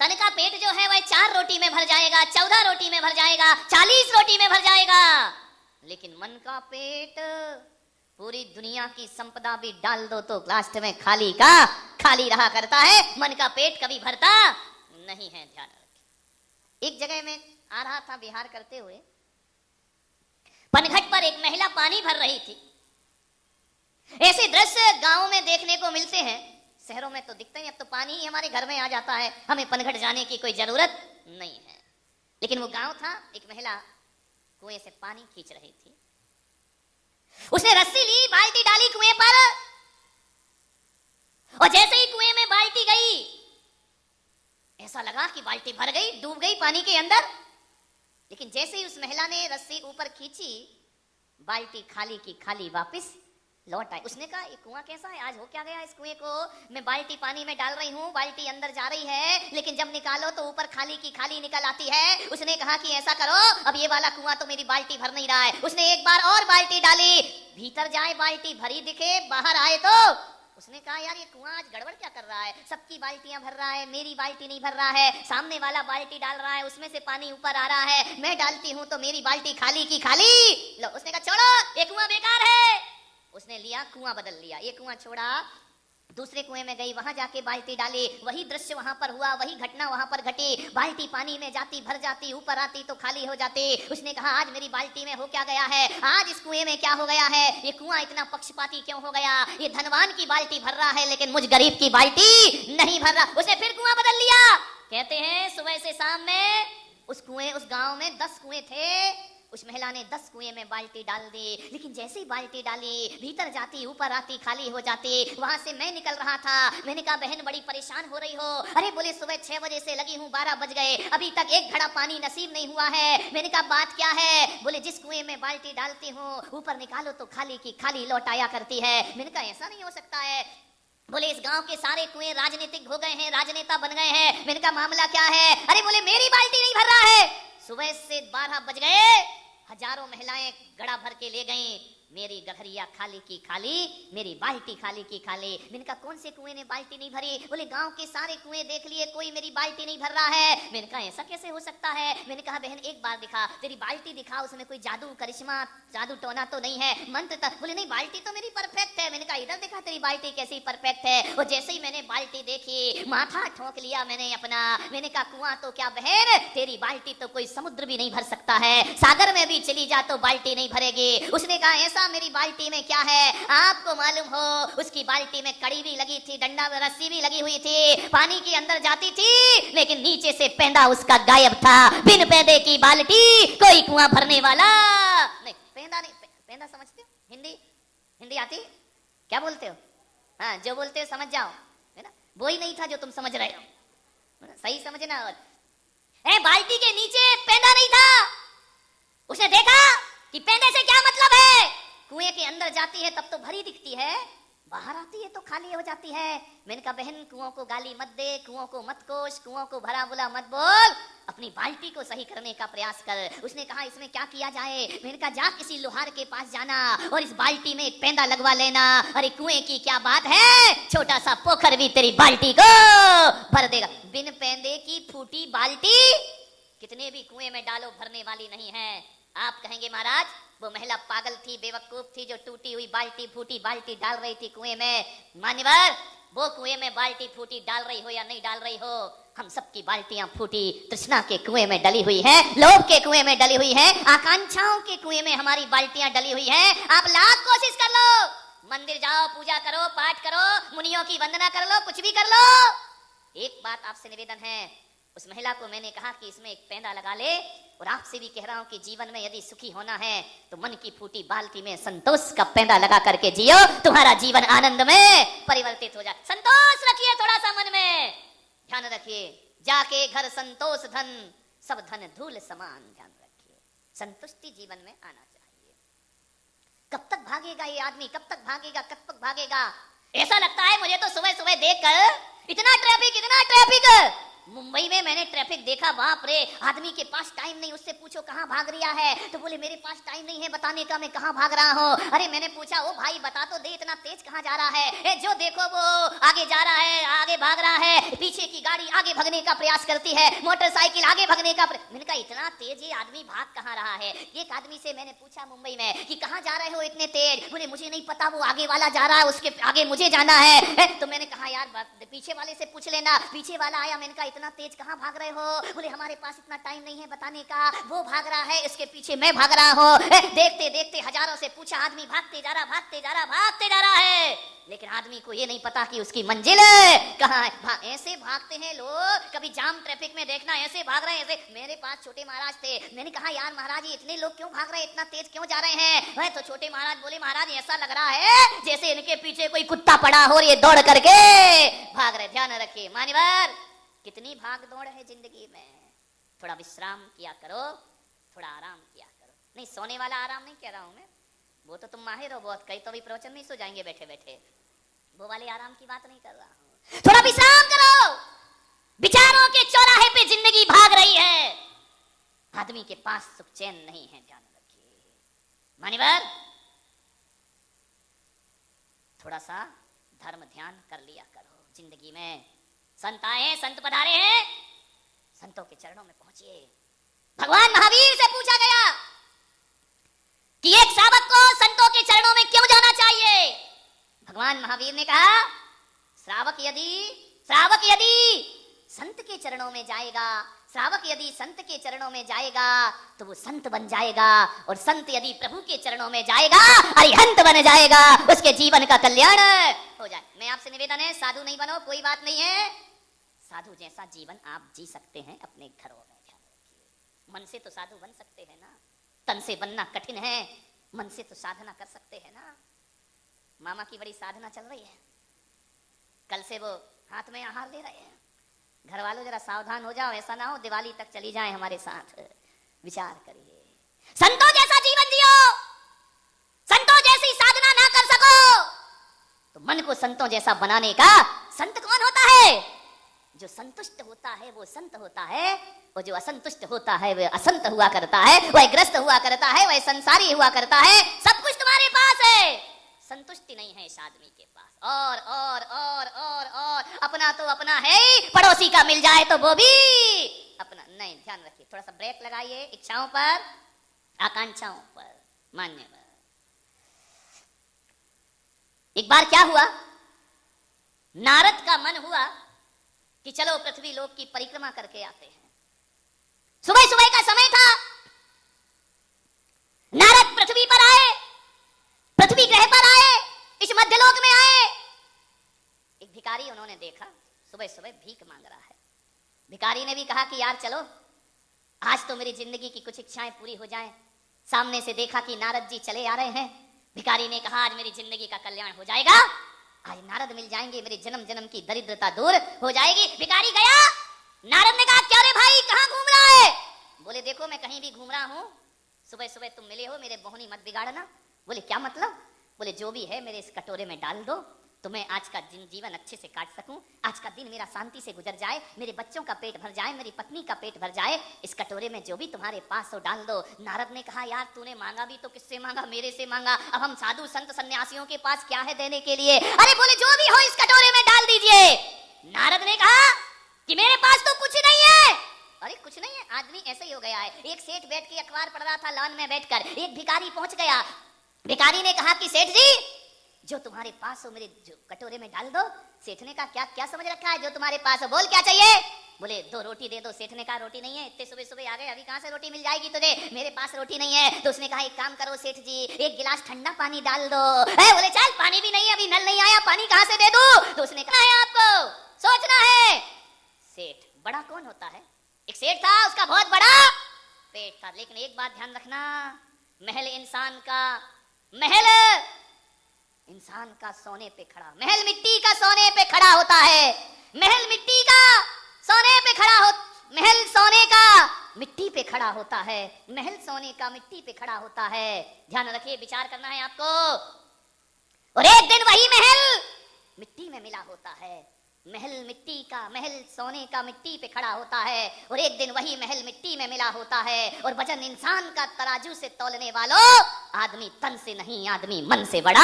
तन का पेट जो है वह 4 रोटी में भर जाएगा, 14 रोटी में भर जाएगा, 40 रोटी में भर जाएगा, लेकिन मन का पेट पूरी दुनिया की संपदा भी डाल दो तो लास्ट में खाली का खाली रहा करता है। मन का पेट कभी भरता नहीं है, ध्यान रखें। एक जगह में आ रहा था विहार करते हुए, पनघट पर एक महिला पानी भर रही थी। ऐसे दृश्य गांवों में देखने को मिलते हैं, शहरों में तो दिखते हैं। अब तो पानी ही हमारे घर में आ जाता है, हमें पनघट जाने की कोई जरूरत नहीं है। लेकिन वो गांव था, एक महिला कुएं से पानी खींच रही थी। उसने रस्सी ली, बाल्टी डाली कुएं पर, और जैसे ही कुएं में बाल्टी गई, ऐसा लगा कि बाल्टी भर गई, डूब गई पानी के अंदर। लेकिन जैसे ही उस महिला ने रस्सी ऊपर खींची, बाल्टी खाली की खाली वापस लौट आई। उसने कहा ये कुआं कैसा है, आज हो क्या गया इस कुएं को? मैं बाल्टी पानी में डाल रही हूँ, बाल्टी अंदर जा रही है, लेकिन जब निकालो तो ऊपर खाली की खाली निकल आती है। उसने कहा कि ऐसा करो, अब ये वाला कुआं तो मेरी बाल्टी भर नहीं रहा है। उसने एक बार और बाल्टी डाली, भीतर जाए बाल्टी भरी दिखे, बाहर आए तो उसने कहा यार ये कुआं आज गड़बड़ क्या कर रहा है, सबकी बाल्टियां भर रहा है, मेरी बाल्टी नहीं भर रहा है। सामने वाला बाल्टी डाल रहा है, उसमें से पानी ऊपर आ रहा है, मैं डालती हूं तो मेरी बाल्टी खाली की खाली। लो, उसने कहा छोड़ो ये कुआं बेकार है। उसने लिया, कुआं बदल लिया, ये कुआं छोड़ा, दूसरे कुएं में गई, वहां जाके बाल्टी डाली, वही दृश्य वहां पर हुआ, वही घटना वहां पर घटी। बाल्टी पानी में जाती, भर जाती, ऊपर आती तो खाली हो जाती। उसने कहा आज मेरी बाल्टी में हो क्या गया है, आज इस कुएं में क्या हो गया है, ये कुआं इतना पक्षपाती क्यों हो गया? ये धनवान की बाल्टी भर रहा है, लेकिन मुझ गरीब की बाल्टी नहीं भर रहा। उसने फिर कुआं बदल लिया। कहते हैं सुबह से शाम में उस गांव में 10 कुएं थे। उस महिला ने 10 कुएं में बाल्टी डाल दी, लेकिन जैसे ही बाल्टी डाली, भीतर जाती, ऊपर आती, खाली हो जाती। वहां से मैं निकल रहा था, मैंने कहा बहन बड़ी परेशान हो रही हो? अरे बोले सुबह 6 बजे से लगी हूँ, 12 बज गए, अभी तक एक घड़ा पानी नसीब नहीं हुआ है। मैंने कहा बात क्या है? बोले जिस कुएं में बाल्टी डालती हूँ, ऊपर निकालो तो खाली की खाली लौट आया करती है। मैंने कहा ऐसा नहीं हो सकता है। बोले इस गांव के सारे कुएं राजनीतिक हो गए हैं, राजनेता बन गए हैं। मैंने कहा मामला क्या है? अरे बोले मेरी बाल्टी नहीं भर रहा है। सुबह से 12 बज गए, हजारों महिलाएं घड़ा भर के ले गईं, मेरी गठरिया खाली की खाली, मेरी बाल्टी खाली की खाली। मैंने कहा कौन से कुएं ने बाल्टी नहीं भरी? बोले गांव के सारे कुएं देख लिए, कोई मेरी बाल्टी नहीं भर रहा है। मैंने कहा ऐसा कैसे हो सकता है? मैंने कहा बहन एक बार दिखा, तेरी बाल्टी दिखा, उसमें कोई जादू करिश्मा जादू टोना तो नहीं है, मंत्र तक? बोले नहीं बाल्टी तो मेरी परफेक्ट है। मैंने कहा इधर दिखा तेरी बाल्टी कैसी परफेक्ट है। और जैसे ही मैंने बाल्टी देखी, माथा ठोक लिया मैंने अपना। मैंने कहा कुआं तो क्या बहन, तेरी बाल्टी तो कोई समुद्र भी नहीं भर सकता है, सागर में भी चली जा तो बाल्टी नहीं भरेगी। उसने कहा ऐसा मेरी बाल्टी में क्या है? आपको मालूम हो उसकी बाल्टी में कड़ी भी लगी थी, डंडा में रस्सी भी लगी हुई थी, पानी के अंदर जाती थी, लेकिन नीचे से पेंदा उसका गायब था। बिन पेंदे की बाल्टी कोई कुआं भरने वाला नहीं। पेंदा नहीं, पेंदा समझते हो? हिंदी आती? क्या बोलते हो? हाँ जो बोलते हो समझ जाओ, है ना? वो ही नहीं था जो तुम समझ रहे हो, सही समझना। और बाल्टी के नीचे पेंदा नहीं था। उसने देखा कि पेंदे से क्या मतलब है। कुएं के अंदर जाती है तब तो भरी दिखती है, बाहर आती है तो खाली हो जाती है। मैंने कहा बहन कुओं को गाली मत दे, कुओं को मत कोस, कुओं को भरा बुला मत बोल, अपनी बाल्टी को सही करने का प्रयास कर। उसने कहा इसमें क्या किया जाए? मैंने कहा जा किसी लोहार के पास जाना और इस बाल्टी में एक पेंदा लगवा लेना। अरे कुएं की क्या बात है, छोटा सा पोखर भी तेरी बाल्टी को भर देगा। बिन पेंदे की फूटी बाल्टी कितने भी कुएं में डालो भरने वाली नहीं है। आप कहेंगे महाराज वो महिला पागल थी, बेवकूफ थी, जो टूटी हुई बाल्टी फूटी बाल्टी डाल रही थी कुएं में। मान्यवर वो कुएं में बाल्टी फूटी डाल रही हो या नहीं डाल रही हो, हम सबकी बाल्टियां फूटी तृष्णा के कुएं में डली हुई है, लोभ के कुएं में डली हुई है, आकांक्षाओं के कुएं में हमारी बाल्टियां डली हुई है। आप लाख कोशिश कर लो, मंदिर जाओ, पूजा करो, पाठ करो, मुनियों की वंदना कर लो, कुछ भी कर लो, एक बात आपसे निवेदन है। उस महिला को मैंने कहा कि इसमें एक पेंदा लगा ले, और आपसे भी कह रहा हूं कि जीवन में यदि सुखी होना है तो मन की फूटी बाल्टी में संतोष का पेंदा लगा करके जियो, तुम्हारा जीवन आनंद में परिवर्तित हो जाए। संतोष रखिए थोड़ा सा मन में, ध्यान रखिए, जाके घर संतोष धन, सब धन धूल समान। ध्यान रखिए, संतुष्टि जीवन में आना चाहिए। कब तक भागेगा ये आदमी, कब तक भागेगा, कब तक भागेगा? ऐसा लगता है मुझे तो सुबह सुबह देखकर, इतना ट्रैफिक मुंबई में मैंने ट्रैफिक देखा, बाप रे, आदमी के पास टाइम नहीं, उससे पूछो कहाँ भाग रहा है, तो बोले मेरे पास टाइम नहीं है बताने का, मैं कहाँ भाग रहा हूँ। अरे मैंने पूछा ओ भाई बता तो दे, इतना तेज कहाँ जा रहा है? जो देखो वो आगे जा रहा है, आगे भाग रहा है, पीछे की गाड़ी आगे भगने का प्रयास करती है, मोटरसाइकिल आगे भगने का मैंने कहा इतना तेज ये आदमी भाग कहाँ रहा है? एक आदमी से मैंने पूछा मुंबई में कि कहाँ जा रहे हो इतने तेज? बोले मुझे नहीं पता, वो आगे वाला जा रहा है, उसके आगे मुझे जाना है। तो मैंने कहा यार पीछे वाले से पूछ लेना। पीछे वाला आया, मैंने कहा इतना तेज कहाँ भाग रहे हो? बोले हमारे पास इतना टाइम नहीं है बताने का, वो भाग रहा है, इसके पीछे मैं भाग रहा हूँ। देखते देखते हजारों से पूछा, आदमी भागते जा रहा, भागते जा रहा, भागते जा रहा है, लेकिन आदमी को ये नहीं पता कि उसकी मंजिल कहाँ है। ऐसे भागते हैं लोग, कभी जाम ट्रैफिक में देखना, ऐसे भाग रहे हैं ऐसे। मेरे पास छोटे महाराज थे, मैंने कहा यार महाराज ये इतने लोग क्यों भाग रहे हैं, इतना तेज क्यों जा रहे हैं? तो छोटे महाराज बोले महाराज ऐसा लग रहा है जैसे इनके पीछे कोई कुत्ता पड़ा हो और ये दौड़ करके भाग रहे। ध्यान रखिए मान्यवर, कितनी भाग दौड़ है जिंदगी में, थोड़ा विश्राम किया करो, थोड़ा आराम किया करो। नहीं सोने वाला आराम नहीं कह रहा हूं मैं, वो तो तुम माहिर हो बहुत, कई तो भी प्रवचन में सो जाएंगे बैठे बैठे, वो वाले आराम की बात नहीं कर रहा हूं। थोड़ा विश्राम करो, विचारों के चौराहे पे जिंदगी भाग रही है, आदमी के पास सुख चैन नहीं है। ध्यान रखिए मान्यवर, थोड़ा सा धर्म ध्यान कर लिया करो जिंदगी में। संत आए, संत पधारे हैं, संतों के चरणों में पहुंचिए। भगवान महावीर से पूछा गया कि एक सावक को संतों के चरणों में क्यों जाना चाहिए? भगवान महावीर ने कहा श्रावक यदि संत के चरणों में जाएगा, श्रावक यदि संत के चरणों में जाएगा तो वो संत बन जाएगा, और संत यदि प्रभु के चरणों में जाएगा अरिहंत बन जाएगा, उसके जीवन का कल्याण हो जाए। मैं आपसे निवेदन है, साधु नहीं बनो, कोई बात नहीं है, साधु जैसा जीवन आप जी सकते हैं अपने घरों में। ध्यान रखिए, मन से तो साधु बन सकते हैं ना, तन से बनना कठिन है, मन से तो साधना कर सकते हैं ना। मामा की बड़ी साधना चल रही है, कल से वो हाथ में आहार ले रहे हैं। घर वालों जरा सावधान हो जाओ, ऐसा ना हो दिवाली तक चली जाए हमारे साथ। विचार करिए, संतों जैसा जीवन जियो, संतों जैसी साधना ना कर सको तो मन को संतों जैसा बनाने का संत कौन होता है? जो संतुष्ट होता है वो संत होता है, और जो असंतुष्ट होता है वह असंत हुआ करता है, वह ग्रस्त हुआ करता है, वह संसारी हुआ करता है। सब कुछ तुम्हारे पास है, संतुष्टि नहीं है इस आदमी के पास। और अपना तो अपना है, पड़ोसी का मिल जाए तो वो भी अपना नहीं। ध्यान रखिए, थोड़ा सा ब्रेक लगाइए इच्छाओं पर, आकांक्षाओं पर। मान्यवर, एक बार क्या हुआ, नारद का मन हुआ कि चलो पृथ्वी लोक की परिक्रमा करके आते हैं। सुबह सुबह का समय था, नारद पृथ्वी पर आए, पृथ्वी ग्रह पर आए, इस मध्यलोक में आए। एक भिखारी उन्होंने देखा सुबह सुबह भीख मांग रहा है। भिखारी ने भी कहा कि यार चलो आज तो मेरी जिंदगी की कुछ इच्छाएं पूरी हो जाएं। सामने से देखा कि नारद जी चले आ रहे हैं। भिखारी ने कहा आज मेरी जिंदगी का कल्याण हो जाएगा, आज नारद मिल जाएंगे, मेरे जन्म जन्म की दरिद्रता दूर हो जाएगी। भिखारी गया, नारद ने कहा क्या रे भाई कहां घूम रहा है? बोले देखो मैं कहीं भी घूम रहा हूं, सुबह सुबह तुम मिले हो, मेरे बोहनी मत बिगाड़ना। बोले क्या मतलब? बोले जो भी है मेरे इस कटोरे में डाल दो, तो मैं आज का जीवन अच्छे से काट सकूं, आज का दिन मेरा शांति से गुजर जाए, मेरे बच्चों का पेट भर जाए, मेरी पत्नी का पेट भर जाए, इस कटोरे में जो भी तुम्हारे पास हो डाल दो। नारद ने कहा यार तूने मांगा भी तो किससे मांगा? मेरे से मांगा। अब हम साधु संत सन्यासियों के पास क्या है देने के लिए? अरे बोले जो भी हो इस कटोरे में डाल दीजिए। नारद ने कहा कि मेरे पास तो कुछ नहीं है। अरे कुछ नहीं है, आदमी ऐसे ही हो गया है। एक सेठ बैठ के अखबार पढ़ रहा था लॉन में बैठकर, एक भिखारी पहुंच गया। भिखारी ने कहा कि सेठ जी जो तुम्हारे पास हो मेरे जो कटोरे में डाल दो। सेठ ने कहा क्या क्या समझ रखा है जो तुम्हारे पास हो, बोल क्या चाहिए? बोले 2 रोटी दे दो। सेठ ने कहा रोटी नहीं है, इतने सुबह सुबह आ गए, अभी कहां से रोटी मिल जाएगी तुझे? मेरे पास रोटी नहीं है। तो उसने कहा एक काम करो सेठ जी, एक गिलास ठंडा पानी डाल दो। बोले चल पानी भी नहीं है, अभी नल नहीं आया, पानी कहां से दे दूं? तो उसने कहा है आपको सोचना है। सेठ बड़ा कौन होता है? एक सेठ था, उसका बहुत बड़ा पेट था, लेकिन एक बात ध्यान रखना, महल इंसान का सोने पे खड़ा, महल मिट्टी का सोने पे खड़ा होता है। महल मिट्टी का सोने पे खड़ा हो, महल सोने का मिट्टी पे खड़ा होता है, महल सोने का मिट्टी पे खड़ा होता है। ध्यान रखिए, विचार करना है आपको। और एक दिन वही महल मिट्टी में मिला होता है। महल मिट्टी का, महल सोने का मिट्टी पे खड़ा होता है और एक दिन वही महल मिट्टी में मिला होता है। और वजन इंसान का तराजू से तौलने वालों, आदमी तन से नहीं, आदमी मन से बड़ा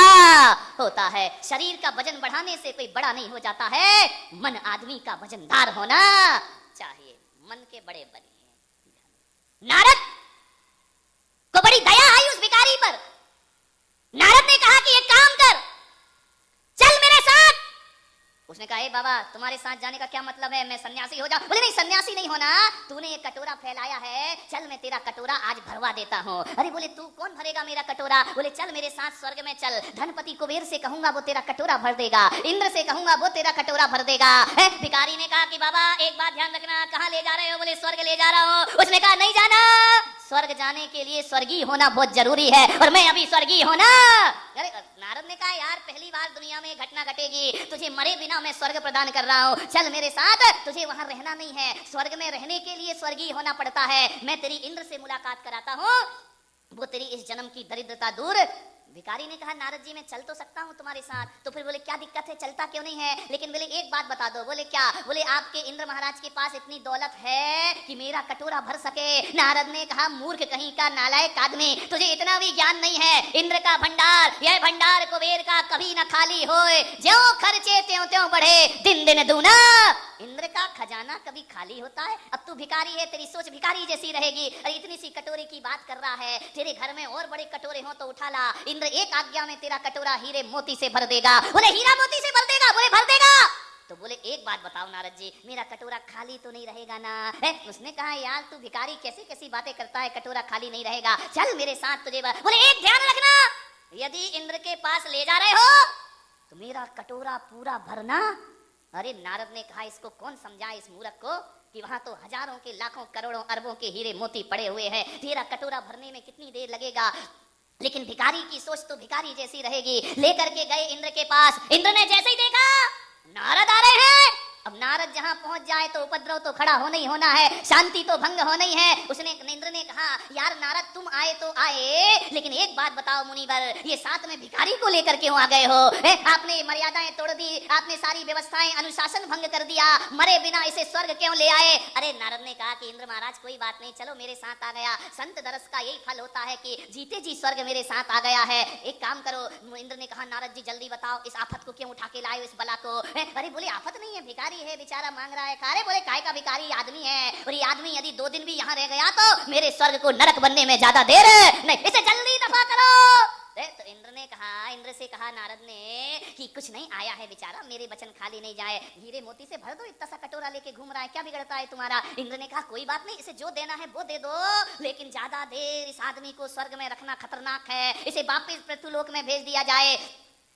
होता है। शरीर का वजन बढ़ाने से कोई बड़ा नहीं हो जाता है, मन आदमी का वजनदार होना चाहिए। मन के बड़े बने। नारद को बड़ी दया आई उस भिखारी पर। नारद ने कहा कि एक काम कर, चल मेरे साथ। उसने कहा, ए बाबा, तुम्हारे साथ जाने का क्या मतलब है, मैं सन्यासी हो जाऊं? बोले नहीं, सन्यासी नहीं होना, तूने ये कटोरा फैलाया है, चल मैं तेरा कटोरा आज भरवा देता हूँ। अरे बोले, तू कौन भरेगा मेरा कटोरा? बोले चल मेरे साथ स्वर्ग में चल, धनपति कुबेर से कहूंगा वो तेरा कटोरा भर देगा, इंद्र से कहूंगा वो तेरा कटोरा भर देगा। भिखारी ने कहा कि बाबा एक बात ध्यान रखना, कहाँ ले जा रहे हो? बोले स्वर्ग ले जा रहा हूँ। उसने कहा नहीं जाना, स्वर्ग जाने के लिए स्वर्गीय होना बहुत जरूरी है और मैं अभी स्वर्गीय होना। अरे नारद ने कहा, यार पहली बार दुनिया में घटना घटेगी, तुझे मरे बिना मैं स्वर्ग प्रदान कर रहा हूँ, चल मेरे साथ। तुझे वहां रहना नहीं है, स्वर्ग में रहने के लिए स्वर्गीय होना पड़ता है। मैं तेरी इंद्र से मुलाकात कराता हूँ, वो तेरी इस जन्म की दरिद्रता दूर। भिखारी ने कहा, नारद जी मैं चल तो सकता हूँ तुम्हारे साथ। तो फिर बोले क्या दिक्कत है, चलता क्यों नहीं है? लेकिन बोले एक बात बता दो। बोले क्या? बोले आपके इंद्र महाराज के पास इतनी दौलत है कि मेरा कटोरा भर सके। नारद ने कहा, मूर्ख कहीं का, नालायक आदमी, तुझे इतना भी ज्ञान नहीं है। इंद्र का भंडार, यह भंडार कुबेर का कभी न खाली होए, ज्यों खर्चे त्यों त्यों बढ़े, दिन दिन दूना। इंद्र का खजाना कभी खाली होता है? अब तू भिखारी है, तेरी सोच भिखारी जैसी रहेगी। अरे इतनी सी कटोरे की बात कर रहा है, तेरे घर में और बड़े कटोरे हो तो उठा ला, इंद्र एक आज्ञा में तेरा कटोरा हीरे मोती से भर देगा। बोले हीरा मोती से भर देगा? बोले भर देगा। तो बोले एक बात बताओ नारद जी, मेरा कटोरा खाली तो नहीं रहेगा ना? उसने कहा, यार तू भिखारी कैसी कैसी बातें करता है, कटोरा खाली नहीं रहेगा, चल मेरे साथ तुझे। बोले एक ध्यान रखना, यदि इंद्र के पास ले जा रहे हो तो मेरा कटोरा पूरा भरना। अरे नारद ने कहा, इसको कौन समझाए इस मूर्ख को कि वहां तो हजारों के, लाखों, करोड़ों, अरबों के हीरे मोती पड़े हुए हैं, तेरा कटोरा भरने में कितनी देर लगेगा? लेकिन भिखारी की सोच तो भिखारी जैसी रहेगी। लेकर के गए इंद्र के पास। इंद्र ने जैसे ही देखा नारद आ रहे हैं, अब नारद जहां पहुंच जाए तो उपद्रव तो खड़ा होना ही होना है, शांति तो भंग होना ही है। उसने, इंद्र ने कहा, यार नारद तुम आए तो आए, लेकिन एक बात बताओ मुनिवर, ये साथ में भिखारी को लेकर क्यों आ गए हो? आपने मर्यादाएं तोड़ दी, आपने सारी व्यवस्थाएं, अनुशासन भंग कर दिया, मरे बिना इसे स्वर्ग क्यों ले आए? अरे नारद ने कहा कि इंद्र महाराज कोई बात नहीं, चलो मेरे साथ आ गया। संत दरस का यही फल होता है कि जीते जी स्वर्ग मेरे साथ आ गया है। एक काम करो। इंद्र ने कहा, नारद जी जल्दी बताओ, इस आफत को क्यों उठा के लाए, इस बला को? अरे बोले आफत नहीं है, भिखारी है, बेचारा मांग रहा है। अरे बोले काय का भिखारी, आदमी है, और ये आदमी यदि 2 दिन भी यहाँ रह गया तो मेरे स्वर्ग को नरक बनने में ज्यादा देर नहीं, इसे जल्दी दफा करो। तो इंद्र ने कहा, इंद्र से कहा नारद ने कि कुछ नहीं, आया है बेचारा, मेरे वचन खाली नहीं जाए, हीरे मोती से भर दो, इतना सा कटोरा लेके घूम रहा है, क्या बिगड़ता है तुम्हारा? इंद्र ने कहा, कोई बात नहीं, इसे जो देना है वो दे दो, लेकिन ज्यादा देर इस आदमी को स्वर्ग में रखना खतरनाक है, इसे वापिस पृथ्वीलोक में भेज दिया जाए।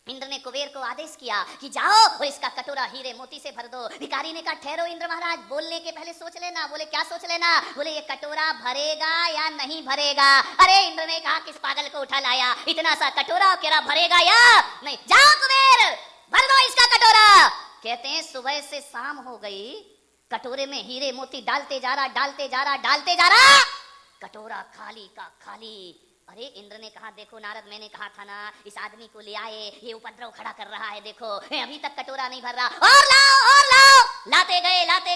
इंद्र ने कुबेर को आदेश किया कि जाओ और इसका कटोरा हीरे मोती से भर दो। भिखारी ने कहा, ठहरो इंद्र महाराज, बोलने के पहले सोच लेना। बोले क्या सोच लेना? बोले ये कटोरा भरेगा या नहीं भरेगा? अरे इंद्र ने कहा, किस पागल को उठा लाया, इतना सा कटोरा केरा भरेगा या नहीं? जाओ कुबेर, भर दो इसका कटोरा। कहते हैं सुबह से शाम हो गई, कटोरे में हीरे मोती डालते जा रहा, डालते जा रहा, डालते जा रहा, कटोरा खाली का खाली। अरे इंद्र ने कहा, देखो नारद, मैंने कहा था ना इस आदमी को ले आए, ये उपद्रव खड़ा कर रहा है, देखो अभी तक कटोरा नहीं भर रहा, और लाओ और लाओ। लाते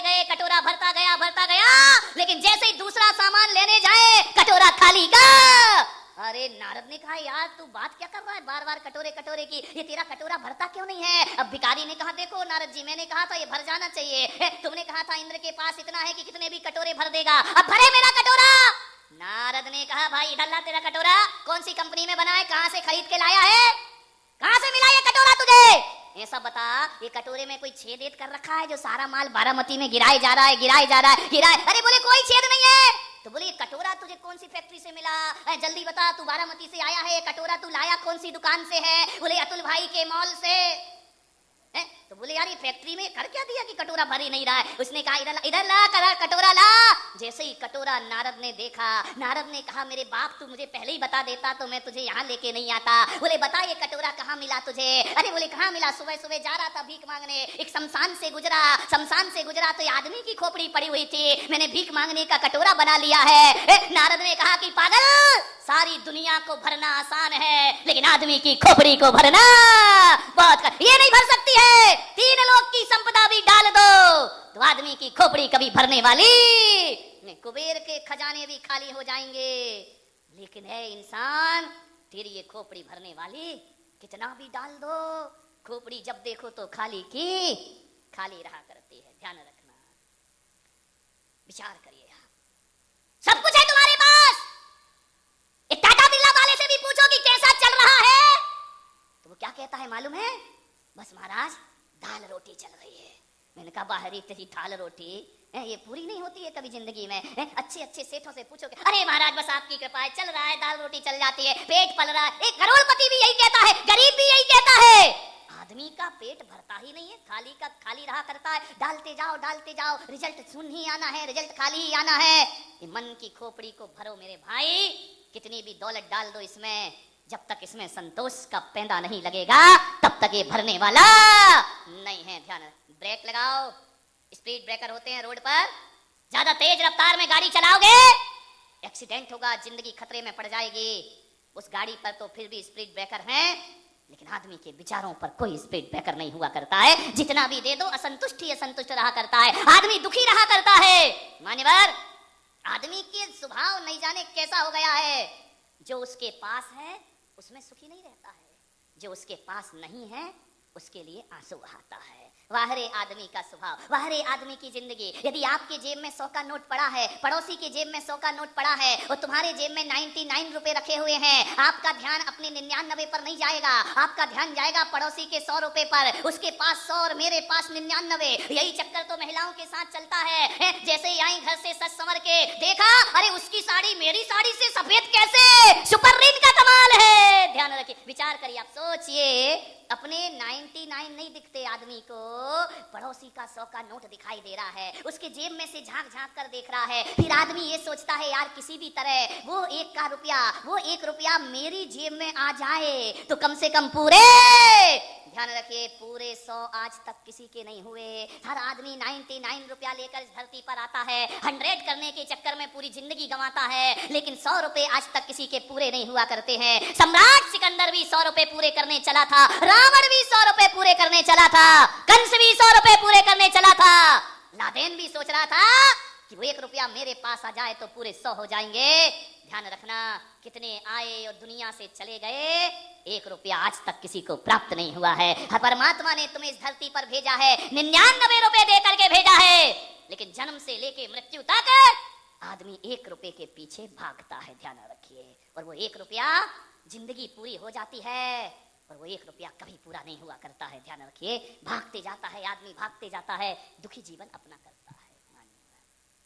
गए, कटोरा भरता गया, लेकिन जैसे ही दूसरा सामान लेने जाए कटोरा खाली का। अरे नारद ने कहा, यार तू बात क्या कर रहा है बार बार कटोरे की, ये तेरा कटोरा भरता क्यों नहीं है? अब भिखारी ने कहा, देखो नारद जी, मैंने कहा था ये भर जाना चाहिए, तुमने कहा था इंद्र के पास इतना है कि कितने भी कटोरे भर देगा, अब भरे मेरा कटोरा। नारद ने कहा, भाई इधर ला तेरा कटोरा, कौन सी कंपनी में बना है, कहां से खरीद के लाया है, कहां से मिला ये कटोरा तुझे? ये सब बता। ये कटोरे में कोई छेद कर रखा है जो सारा माल बारामती में गिराए जा रहा है? अरे बोले कोई छेद नहीं है। तो बोले ये कटोरा तुझे कौन सी फैक्ट्री से मिला? जल्दी बता, तू बारामती से आया है, ये कटोरा तू लाया कौन सी दुकान से है? बोले अतुल भाई के मॉल से। तो बोले यार ये फैक्ट्री में कर क्या दिया कि कटोरा भर ही नहीं रहा है? उसने कहा, इधर ला कटोरा ला। जैसे ही कटोरा नारद ने देखा, नारद ने कहा, मेरे बाप तू मुझे पहले ही बता देता तो मैं तुझे यहाँ लेके नहीं आता। बोले बता ये कटोरा कहाँ मिला तुझे? अरे बोले कहाँ मिला, सुबह सुबह जा रहा था भीख मांगने, एक शमशान से गुजरा तो ये आदमी की खोपड़ी पड़ी हुई थी, मैंने भीख मांगने का कटोरा बना लिया है। नारद ने कहा कि पागल, सारी दुनिया को भरना आसान है लेकिन आदमी की खोपड़ी को भरना बहुत ये नहीं भर सकती है। तीन लोक की संपदा भी डाल दो तो आदमी की खोपड़ी कभी भरने वाली नहीं। कुबेर के खजाने भी खाली हो जाएंगे, लेकिन है इंसान तेरी ये खोपड़ी भरने वाली। कितना भी डाल दो, खोपड़ी जब देखो तो खाली की खाली रहा करती है। ध्यान रखना, विचार करिए। सब कुछ है तुम्हारे पास, एक टाटा बिरला वाले से भी पूछो कि कैसा चल रहा है, तो वो क्या कहता है मालूम है? बस महाराज दाल रोटी चल रही है। मैंने कहा बाहरी तेरी दाल रोटी ये पूरी नहीं होती है कभी जिंदगी में? अच्छे अच्छे सेठों से पूछो, अरे महाराज बस आपकी कृपा है, चल रहा है, दाल रोटी चल जाती है, पेट पल रहा है। एक करोड़पति भी यही कहता है, गरीब भी यही कहता है। आदमी का पेट भरता ही नहीं है, खाली का खाली रहा करता है। डालते जाओ, रिजल्ट सुन ही आना है, रिजल्ट खाली ही आना है। मन की खोपड़ी को भरो मेरे भाई, कितनी भी दौलत डाल दो इसमें, जब तक इसमें संतोष का पैंदा नहीं लगेगा तब तक ये भरने वाला नहीं है। ध्यान, ब्रेक लगाओ। स्पीड ब्रेकर होते हैं रोड पर, ज्यादा तेज रफ्तार में गाड़ी चलाओगे एक्सीडेंट होगा, जिंदगी खतरे में पड़ जाएगी। उस गाड़ी पर तो फिर भी स्पीड ब्रेकर हैं, लेकिन आदमी के विचारों पर कोई स्पीड ब्रेकर नहीं हुआ करता है। जितना भी दे दो असंतुष्ट ही असंतुष्ट रहा करता है, आदमी दुखी रहा करता है। मान्यवर, आदमी के स्वभाव नहीं जाने कैसा हो गया है, जो उसके पास है उसमें सुखी नहीं रहता है, जो उसके पास नहीं है उसके लिए आंसू बहाता है। वाह रे आदमी का स्वभाव, वाह रे आदमी की जिंदगी। यदि आपके जेब में 100 का नोट पड़ा है, पड़ोसी के जेब में 100 का नोट पड़ा है और तुम्हारे जेब में 99 रुपए रखे हुए हैं, आपका ध्यान अपने 99 पर नहीं जाएगा, आपका ध्यान जाएगा पड़ोसी के 100 रुपए पर। उसके पास 100 और मेरे पास 99। यही चक्कर तो महिलाओं के साथ चलता है। जैसे ही आई घर से सच संवर के, देखा अरे उसकी साड़ी मेरी साड़ी से सफेद कैसे, सुपर रीन का कमाल है। ध्यान रखिए, विचार करिए, आप सोचिए, अपने 99 नहीं दिखते आदमी को, पड़ोसी का 100 का नोट दिखाई दे रहा है, उसके जेब में से झांक झांक कर देख रहा है। फिर आदमी ये सोचता है यार किसी भी तरह वो 1 रुपया मेरी जेब में आ जाए तो कम से कम पूरे, ध्यान रखिए, पूरे 100 आज तक किसी के नहीं हुए। हर आदमी 99 रुपया लेकर इस धरती पर आता है, 100 करने के चक्कर में पूरी जिंदगी गंवाता है, लेकिन 100 रुपए आज तक किसी के पूरे नहीं हुआ करते हैं। सम्राट सिकंदर भी 100 रुपए पूरे करने चला था, रावण भी 100 रुपए पूरे करने चला था, कंस भी 100 रुपए पूरे करने चला था, लादेन भी सोच रहा था कि वो 1 रुपया मेरे पास आ जाए तो पूरे 100 हो जाएंगे। ध्यान रखना, कितने आए और दुनिया से चले गए, 1 रुपया आज तक किसी को प्राप्त नहीं हुआ है। परमात्मा ने तुम्हें इस धरती पर भेजा है, 99 रुपए दे करके भेजा है, लेकिन जन्म से लेके मृत्यु तक आदमी 1 रुपए के पीछे भागता है। ध्यान रखिए, और वो 1 रुपया जिंदगी पूरी हो जाती है और वो 1 रुपया कभी पूरा नहीं हुआ करता है। ध्यान रखिए, भागते जाता है आदमी, भागते जाता है, दुखी जीवन अपना करता है।